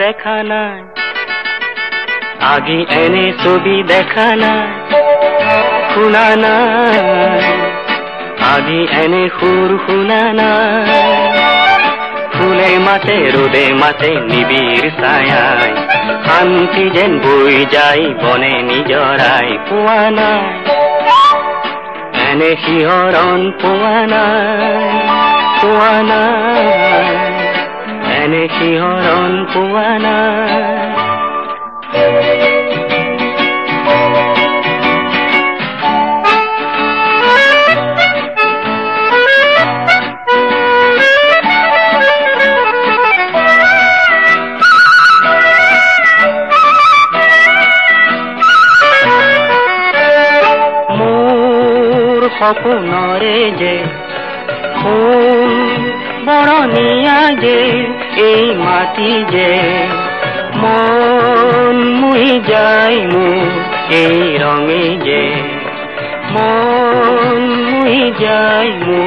দেখা নাই, আগে এনে ছবি দেখা নাই, শুনা নাই, আগে এনে সুর শুনা নাই। ফুলে মাতে রোদে মাতে নিবিড় ছায়ায়, শান্তি যেন বৈ যায় বনে নিজৰাই। পোৱা নাই এনে শিহৰণ, পোৱা নাই, পোৱা নাই এনে শিহৰণ, পোৱা নাই। সপোনৰে যে ফুল বৰণীয়া যে, এই মাটি যে মন মুহি যায় মোৰ, এই ৰঙে যে মন মুহি যায় মোৰ।